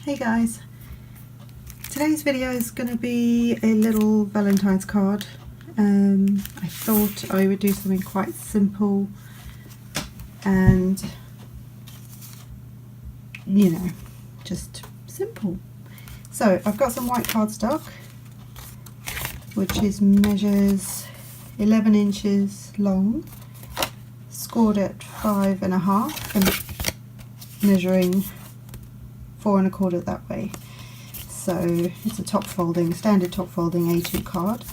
Hey guys, today's video is going to be a little Valentine's card. I thought I would do something quite simple and, you know, just simple. So I've got some white cardstock, which measures 11 inches long, scored at 5.5 and measuring 4 1/4 that way. So it's a standard top folding A2 card.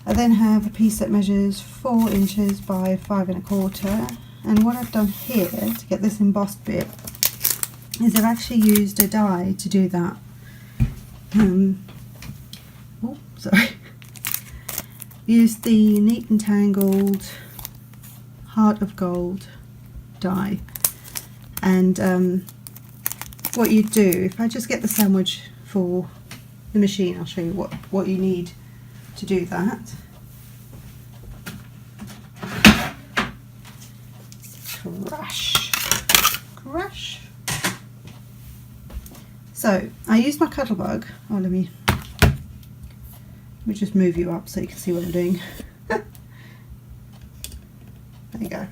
I then have a piece that measures 4 inches by 5 1/4, and what I've done here to get this embossed bit is I've actually used a die to do that. Used the Neat and Tangled Heart of Gold die, and what you do, if I just get the sandwich for the machine, I'll show you what you need to do that. Crush. So I used my Cuttlebug. Oh, let me just move you up so you can see what I'm doing. There you go.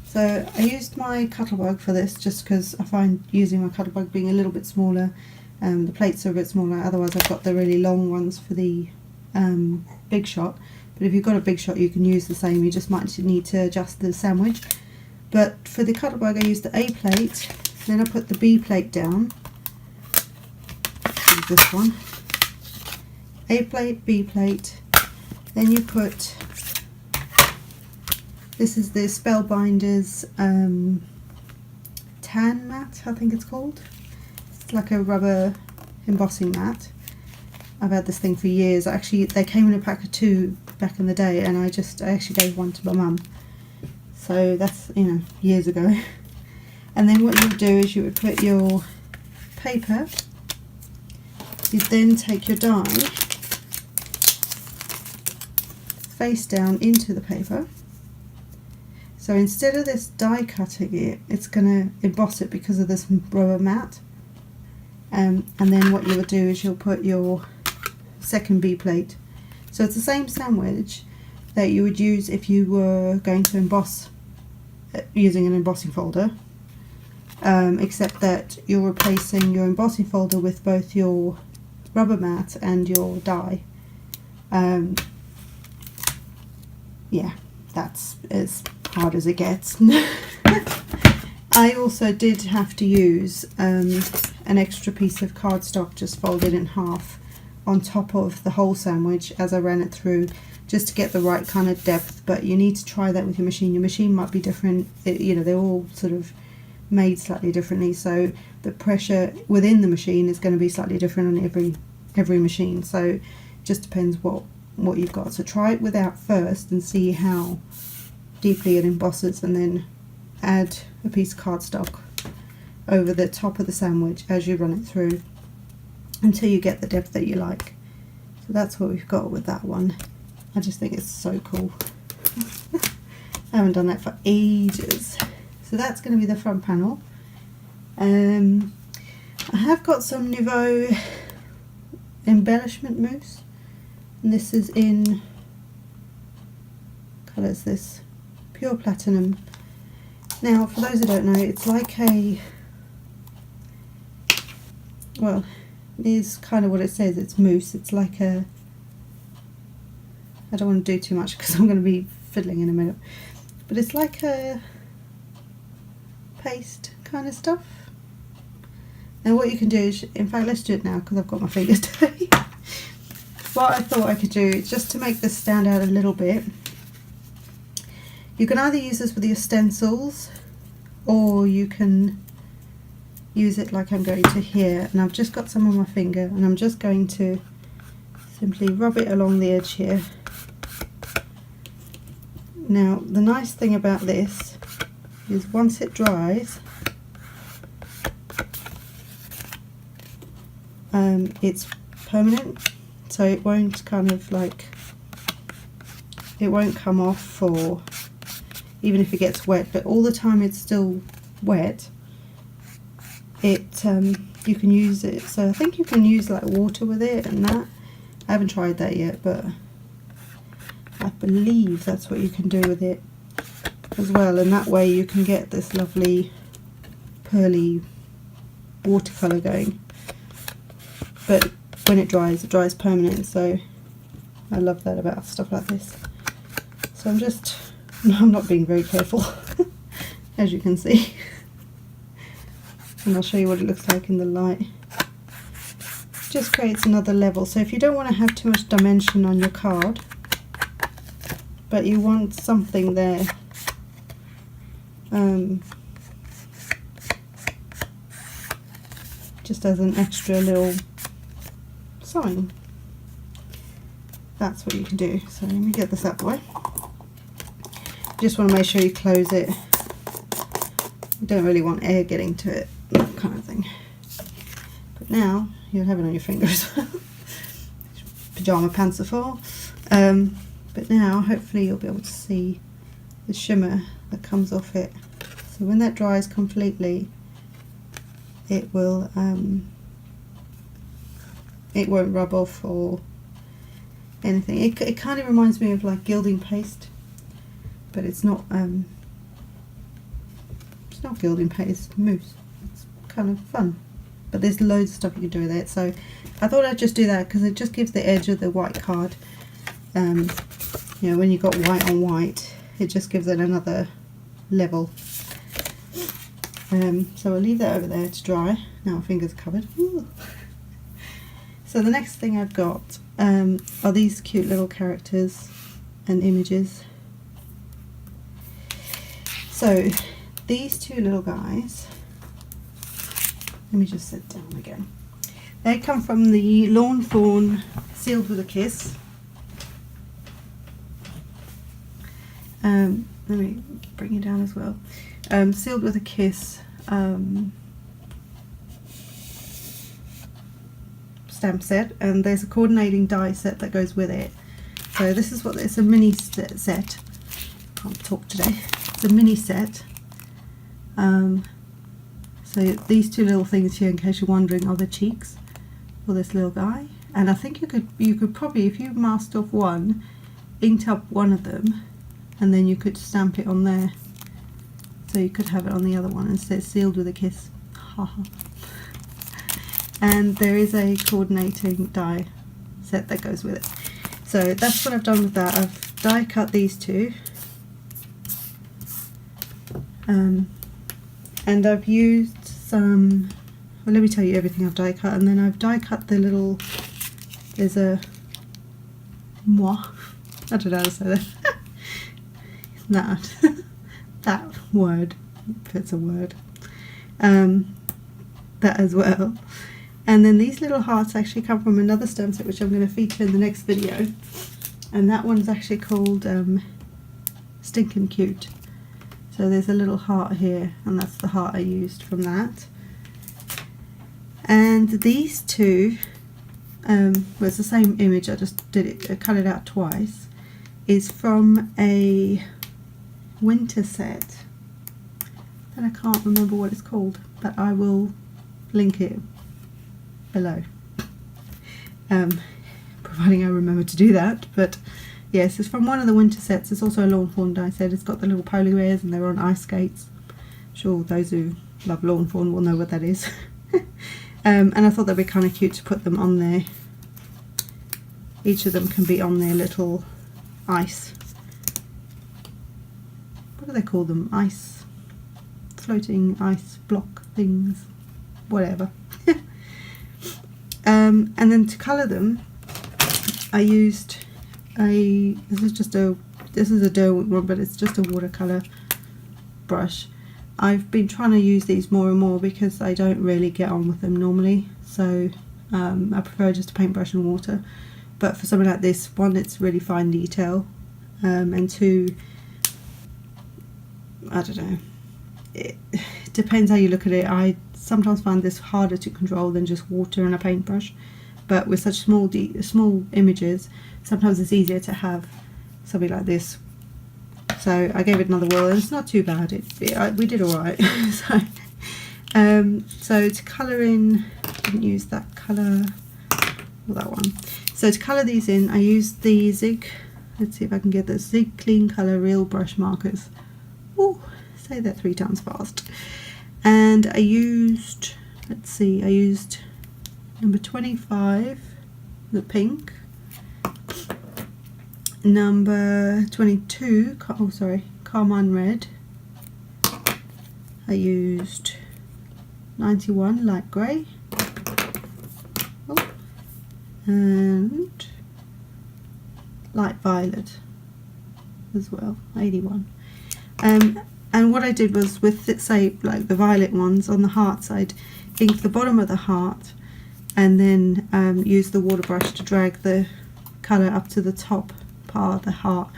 So I used my Cuttlebug for this just because I find using my Cuttlebug being a little bit smaller, the plates are a bit smaller, otherwise I've got the really long ones for the Big Shot. But if you've got a Big Shot you can use the same, you just might need to adjust the sandwich. But for the Cuttlebug I used the A plate, then I put the B plate down, this one, A plate, B plate, then you put, this is the Spellbinders tan mat, I think it's called. It's like a rubber embossing mat. I've had this thing for years. Actually, they came in a pack of 2 back in the day, and I actually gave one to my mum. So that's, you know, years ago. And then what you would do is you would put your paper. You'd then take your die face down into the paper. So instead of this die cutting it, it's going to emboss it because of this rubber mat. And then what you will do is you'll put your second B plate. So it's the same sandwich that you would use if you were going to emboss using an embossing folder, except that you're replacing your embossing folder with both your rubber mat and your die. Yeah, that's as hard as it gets. I also did have to use an extra piece of cardstock just folded in half on top of the whole sandwich as I ran it through, just to get the right kind of depth. But you need to try that with your machine. Your machine might be different, you know, they're all sort of made slightly differently, so the pressure within the machine is going to be slightly different on every machine. So it just depends what you've got. So try it without first and see how deeply it embosses, and then add a piece of cardstock over the top of the sandwich as you run it through until you get the depth that you like. So that's what we've got with that one. I just think it's so cool. I haven't done that for ages. So that's going to be the front panel. I have got some Nouveau embellishment mousse, and this is in colours, this pure platinum. Now, for those who don't know, it's like a, well, it is kind of what it says, it's mousse. It's like a, I don't want to do too much because I'm going to be fiddling in a minute, but it's like a paste kind of stuff. And what you can do is, in fact, let's do it now because I've got my fingers dirty. What I thought I could do, just to make this stand out a little bit, you can either use this with your stencils, or you can use it like I'm going to here. And I've just got some on my finger, and I'm just going to simply rub it along the edge here. Now, the nice thing about this is once it dries, it's permanent, so it won't kind of like, it won't come off for even if it gets wet, but all the time it's still wet, it you can use it, so I think you can use like water with it and that. I haven't tried that yet, but I believe that's what you can do with it as well, and that way you can get this lovely pearly watercolour going. But when it dries permanent, so I love that about stuff like this. So I'm not being very careful as you can see. And I'll show you what it looks like in the light. Just creates another level. So if you don't want to have too much dimension on your card, but you want something there, just as an extra little sign, that's what you can do. So let me get this out of the way. Just want to make sure you close it. You don't really want air getting to it, that kind of thing. But now you'll have it on your fingers. Pyjama pants are for. But now hopefully you'll be able to see the shimmer that comes off it. So when that dries completely, it will it won't rub off or anything. It kind of reminds me of like gilding paste, but it's not gilding paste, it's mousse. It's kind of fun, but there's loads of stuff you can do with it, so I thought I'd just do that because it just gives the edge of the white card, you know, when you've got white on white, it just gives it another level. So I'll leave that over there to dry. Now my fingers are covered. Ooh. So the next thing I've got are these cute little characters and images. So these two little guys, let me just sit down again. They come from the Lawn Fawn Sealed with a Kiss. Let me bring it down as well. Sealed with a Kiss stamp set, and there's a coordinating die set that goes with it. So this is what it's a mini set. Can't talk today. It's a mini set. So these two little things here, in case you're wondering, are the cheeks for this little guy. And I think you could probably, if you masked off one, inked up one of them, and then you could stamp it on there. So you could have it on the other one and say Sealed with a Kiss. And there is a coordinating die set that goes with it. So that's what I've done with that. I've die cut these two. And I've used some, well, let me tell you everything I've die cut, and then I've die cut the little, there's a moi, I don't know how to say that. That word, if it's a word, that as well. And then these little hearts actually come from another stamp set which I'm going to feature in the next video, and that one's actually called Stinkin' Cute. So there's a little heart here, and that's the heart I used from that. And these two, well, it's the same image, I just I cut it out twice, is from a winter set and I can't remember what it's called, but I will link it below, providing I remember to do that. But yes, it's from one of the winter sets. It's also a Lawn Fawn die set. It's got the little polar bears and they're on ice skates. I'm sure those who love Lawn Fawn will know what that is. And I thought that'd be kind of cute to put them on there. Each of them can be on their little ice, what do they call them? Ice, floating ice block things, whatever. And then to colour them, I used this is a Derwent one, but it's just a watercolour brush. I've been trying to use these more and more because I don't really get on with them normally, so I prefer just a paintbrush and water. But for something like this, one, it's really fine detail, and two, I don't know, it depends how you look at it. I sometimes find this harder to control than just water and a paintbrush, but with such small images, sometimes it's easier to have something like this. So I gave it another whirl, and it's not too bad. We did alright. So So to colour in, didn't use that colour, or that one. So to colour these in, I used the Zig, let's see if I can get the Zig Clean Colour Real Brush Markers. Ooh, say that 3 times fast. And I used, let's see, I used number 25, the pink, number 22, oh sorry, Carmine Red. I used 91, light grey, oh, and light violet as well, 81. And what I did was with, say, like the violet ones on the heart side, ink the bottom of the heart and then use the water brush to drag the colour up to the top part of the heart.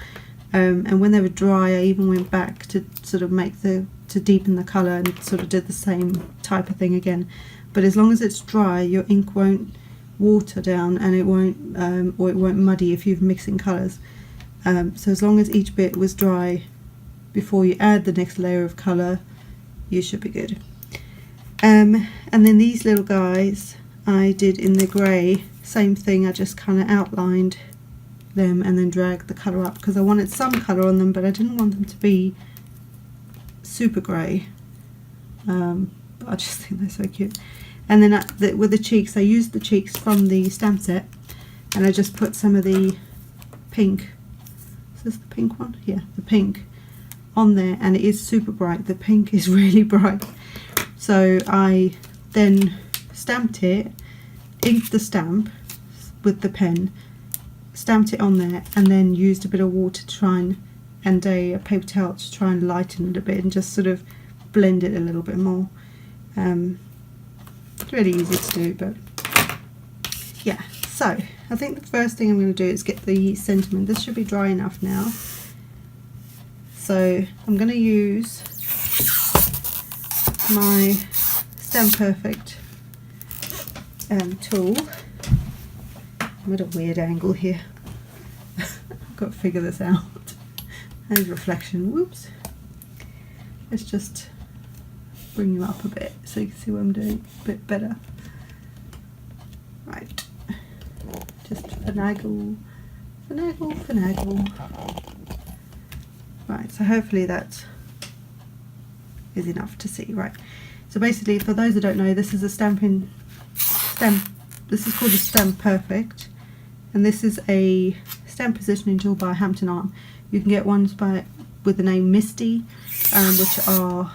And when they were dry, I even went back to sort of to deepen the colour and sort of did the same type of thing again. But as long as it's dry, your ink won't water down and it won't, or it won't muddy if you're mixing colours. So as long as each bit was dry before you add the next layer of colour, you should be good. And then these little guys I did in the grey, same thing, I just kind of outlined them and then dragged the colour up because I wanted some colour on them, but I didn't want them to be super grey. But I just think they're so cute. And then with the cheeks, I used the cheeks from the stamp set and I just put some of the pink, is this the pink one? Yeah, the pink on there, and it is super bright. The pink is really bright. So I then stamped it, inked the stamp with the pen, stamped it on there, and then used a bit of water to try and a paper towel to try and lighten it a bit and just sort of blend it a little bit more. It's really easy to do, but yeah. So I think the first thing I'm going to do is get the sentiment. This should be dry enough now. So I'm going to use my Stamp Perfect tool. I'm at a weird angle here. I've got to figure this out. There's reflection. Whoops. Let's just bring you up a bit so you can see what I'm doing a bit better. Right. Just finagle, finagle, finagle. Right, so hopefully that is enough to see. Right, so basically, for those that don't know, this is a this is called a Stamp Perfect, and this is a stamp positioning tool by Hampton Arm. You can get ones with the name Misty, which are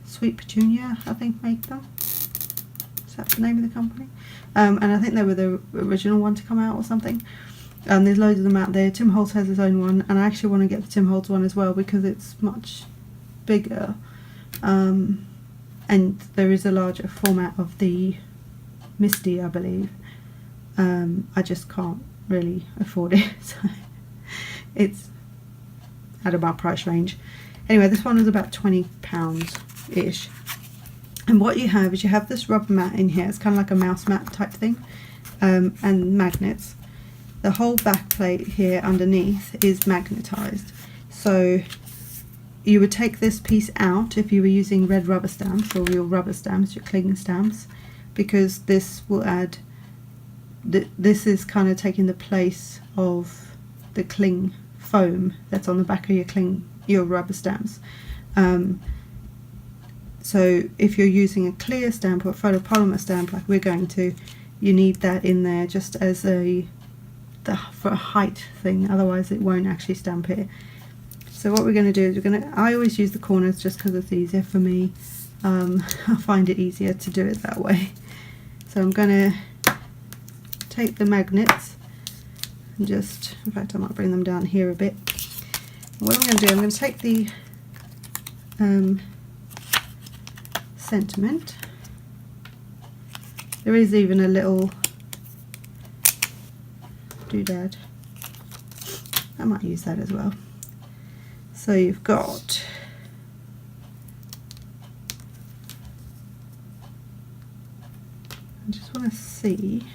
Sweet Petunia, I think, make them. Is that the name of the company? And I think they were the original one to come out or something. There's loads of them out there. Tim Holtz has his own one, and I actually want to get the Tim Holtz one as well because it's much bigger, and there is a larger format of the Misty, I believe. I just can't really afford it, so it's out of my price range. Anyway, this one is about £20-ish. And what you have is you have this rubber mat in here. It's kind of like a mouse mat type thing, and magnets. The whole back plate here underneath is magnetized. So you would take this piece out if you were using red rubber stamps or real rubber stamps, your cling stamps, because this will add, this is kind of taking the place of the cling foam that's on the back of your rubber stamps. So if you're using a clear stamp or a photopolymer stamp like we're going to, you need that in there just as for a height thing, otherwise it won't actually stamp it. So what we're going to do is I always use the corners just because it's easier for me. I find it easier to do it that way. So I'm going to take the magnets and just, in fact I might bring them down here a bit. What I'm going to do, I'm going to take the sentiment. There is even a little doodad. I might use that as well. So you've got I just want to see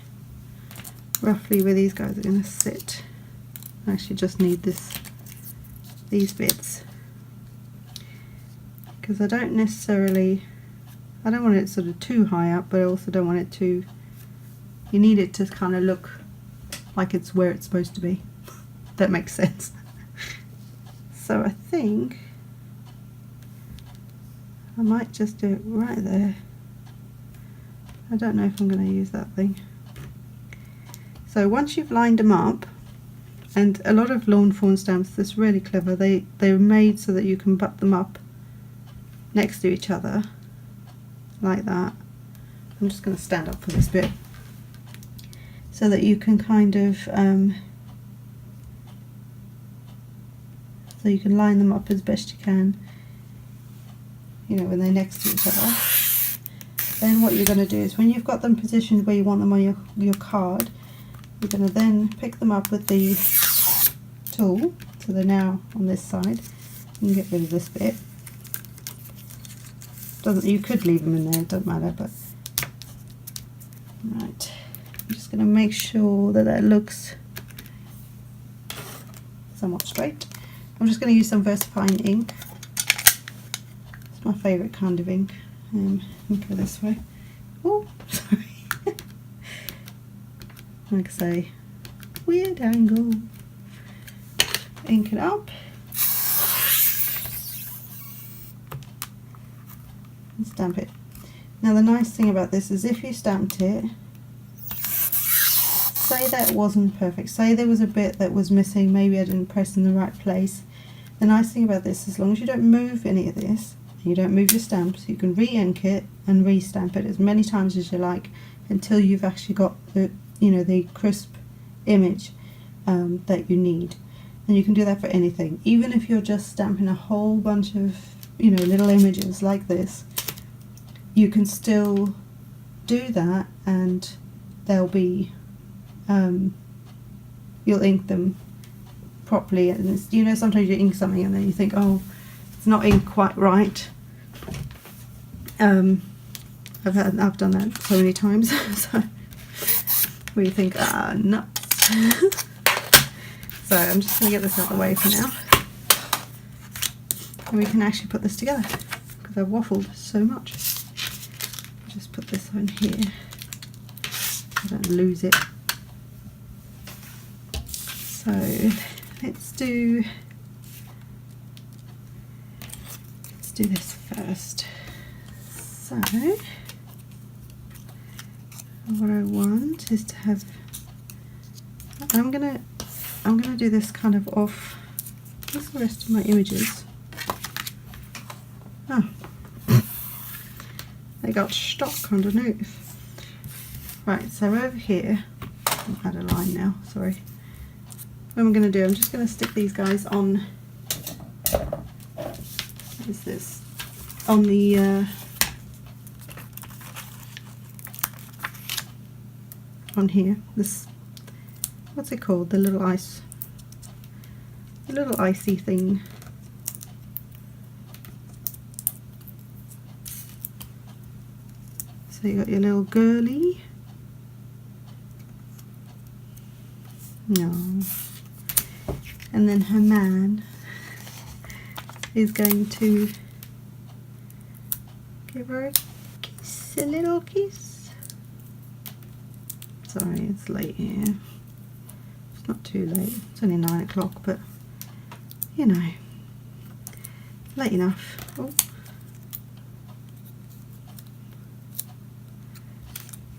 roughly where these guys are going to sit. I actually just need these bits because I don't necessarily I don't want it sort of too high up, but I also don't want it too, you need it to kind of look like it's where it's supposed to be. That makes sense. So I think I might just do it right there. I don't know if I'm going to use that thing. So once you've lined them up, and a lot of lawn fawn stamps that's really clever, they're made so that you can butt them up next to each other like that. I'm just going to stand up for this bit so that you can kind of so you can line them up as best you can, you know, when they're next to each other. Then what you're going to do is, when you've got them positioned where you want them on your card, you're going to then pick them up with the tool, so they're now on this side. You can get rid of this bit. You could leave them in there, it doesn't matter, but right. I'm just going to make sure that that looks somewhat straight. I'm just going to use some VersaFine ink. It's my favourite kind of ink. Go this way. Oh, sorry. Like I say, weird angle. Ink it up. And stamp it. Now the nice thing about this is, if you stamped it, say that wasn't perfect, say there was a bit that was missing, maybe I didn't press in the right place, the nice thing about this, as long as you don't move any of this, you don't move your stamps, you can re-ink it and re-stamp it as many times as you like until you've actually got the, you know, the crisp image that you need. And you can do that for anything, even if you're just stamping a whole bunch of, you know, little images like this, you can still do that, and they'll be you'll ink them properly. And it's, you know, sometimes you ink something and then you think, oh, it's not inked quite right. I've done that so many times. So where you think, ah, nuts. So I'm just going to get this out of the way for now, and we can actually put this together, because I've waffled so much. Just put this on here so I don't lose it. So let's do this first. So what I want is to have, I'm gonna do this kind of off. Where's the rest of my images? Oh, they got stuck underneath. Right, so over here, I'll add a line now, sorry. What I'm going to do, I'm just going to stick these guys on, what is this, on the, on here, this, what's it called, the little icy thing. So you got your little girly. No. And then her man is going to give her a kiss, a little kiss. Sorry, it's late here. It's not too late. It's only 9 o'clock, but you know, late enough. Oh.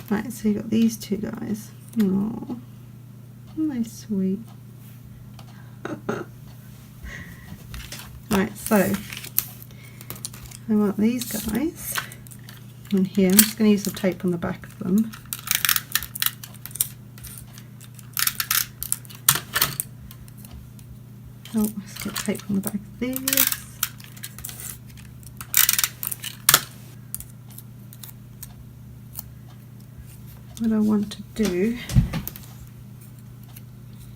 Right, so you've got these two guys. Oh, nice, sweet. Right, so I want these guys on here. I'm just going to use the tape on the back of them. Oh, let's get tape on the back of these. What I want to do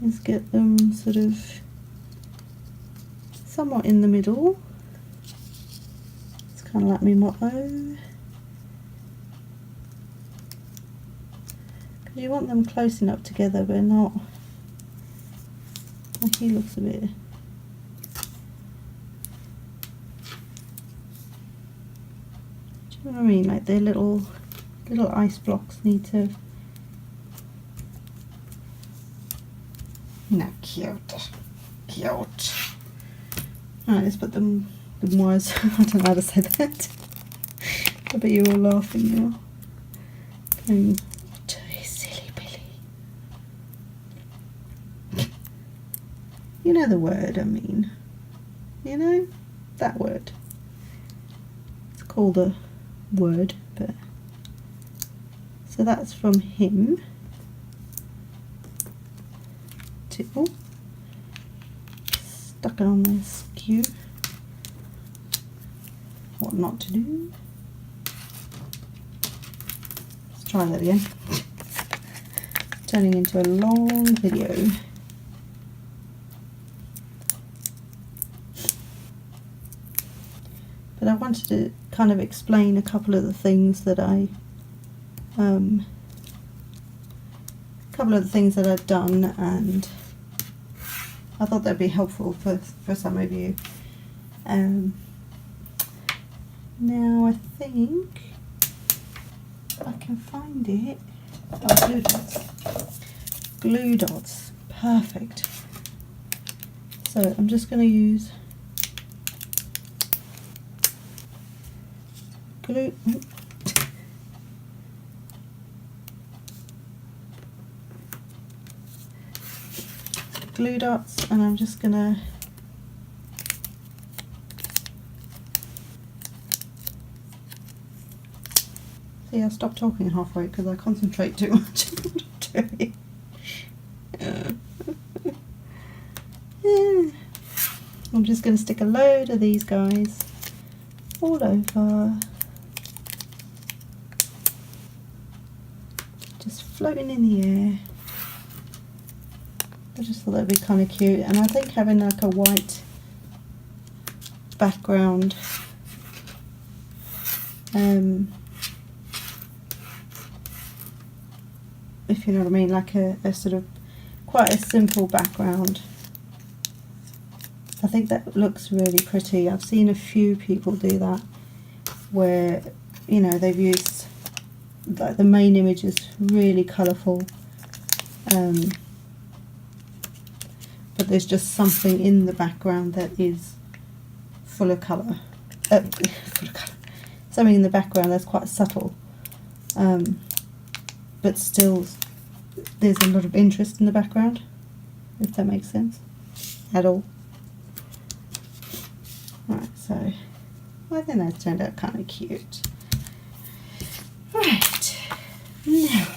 is get them sort of somewhat in the middle. It's kind of like my motto. Because you want them close enough together, but not like he looks a bit. you know what I mean? Like their little ice blocks need to. No, cute. Cute. Alright, let's put them wires. I don't know how to say that. I bet you're all laughing now. Going to silly Billy. You know the word I mean. You know? That word. It's called a word, but. So that's from him. Oh, stuck it on this cue. What not to do. Let's try that again. Turning into a long video. But I wanted to kind of explain a couple of the things that I've done, and I thought that'd be helpful for some of you. Now I think I can find it. Oh, glue dots. Glue dots. Perfect. So I'm just going to use glue. Glue dots, and I'm just gonna see. I stopped talking halfway because I concentrate too much on what I'm doing. I'm just gonna stick a load of these guys all over, just floating in the air. I just thought that'd be kind of cute, and I think having like a white background, if you know what I mean, like a sort of quite a simple background. I think that looks really pretty. I've seen a few people do that, where you know they've used like the main image is really colourful. But there's just something in the background that is full of colour. Something in the background that's quite subtle, but still there's a lot of interest in the background, if that makes sense at all. Right, so I think that turned out kind of cute. Right, now then,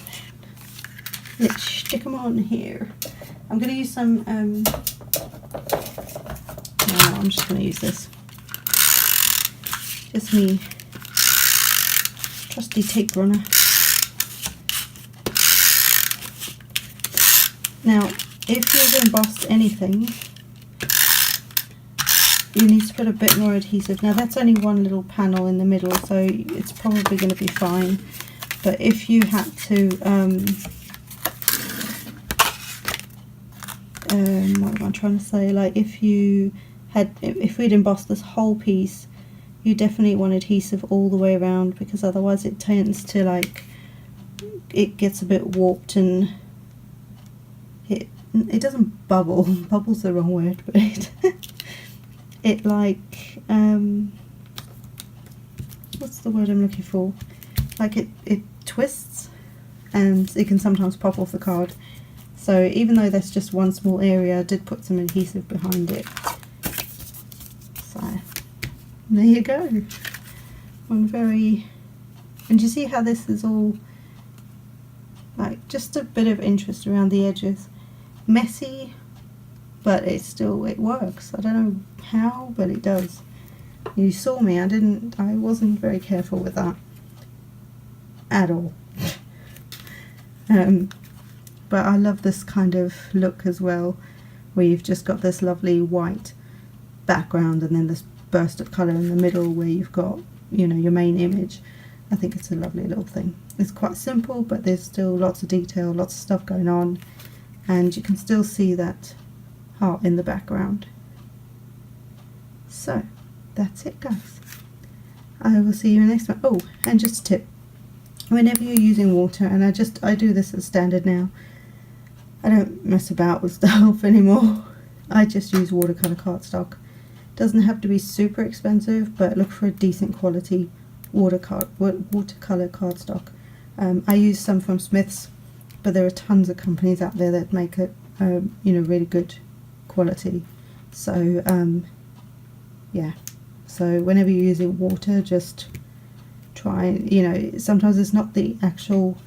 let's stick them on here. I'm going to use some, no, I'm just going to use this. Just me trusty tape runner. Now, if you've embossed anything, you need to put a bit more adhesive. Now that's only one little panel in the middle, so it's probably going to be fine. But if you had to, what am I trying to say? Like if we'd embossed this whole piece, you definitely want adhesive all the way around, because otherwise it tends to like, it gets a bit warped and it doesn't bubble. Bubble's the wrong word, but it like, what's the word I'm looking for? Like it twists, and it can sometimes pop off the card. So even though that's just one small area, I did put some adhesive behind it. So there you go. And you see how this is all like just a bit of interest around the edges. Messy, but it works. I don't know how, but it does. You saw me, I wasn't very careful with that at all. But I love this kind of look as well, where you've just got this lovely white background and then this burst of colour in the middle where you've got, you know, your main image. I think it's a lovely little thing. It's quite simple, but there's still lots of detail, lots of stuff going on, and you can still see that heart in the background. So that's it, guys. I will see you in the next one. Oh, and just a tip. Whenever you're using water, and I do this as standard now, I don't mess about with stuff anymore. I just use watercolour cardstock. Doesn't have to be super expensive, but look for a decent quality watercolour cardstock. I use some from Smith's, but there are tons of companies out there that make it, you know, really good quality. So yeah, so whenever you're using water, just try, you know, sometimes it's not the actual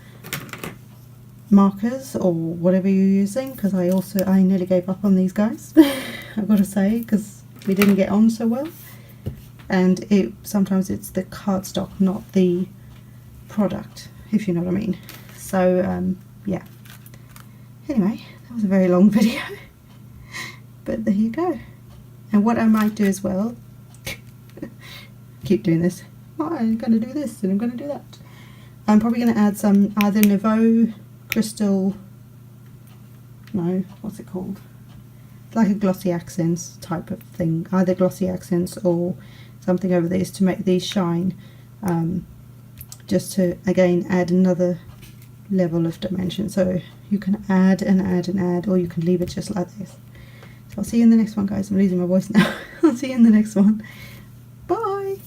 markers or whatever you're using, because I nearly gave up on these guys I've got to say, because we didn't get on so well, and sometimes it's the cardstock, not the product, if you know what I mean. So yeah, anyway, that was a very long video but there you go. And what I might do as well keep doing this, I'm going to do this and I'm going to do that. I'm probably going to add some either Nouveau Crystal, no, what's it called? It's like a glossy accents type of thing, either glossy accents or something over these to make these shine, just to again add another level of dimension. So you can add and add and add, or you can leave it just like this. So I'll see you in the next one, guys. I'm losing my voice now. I'll see you in the next one. Bye.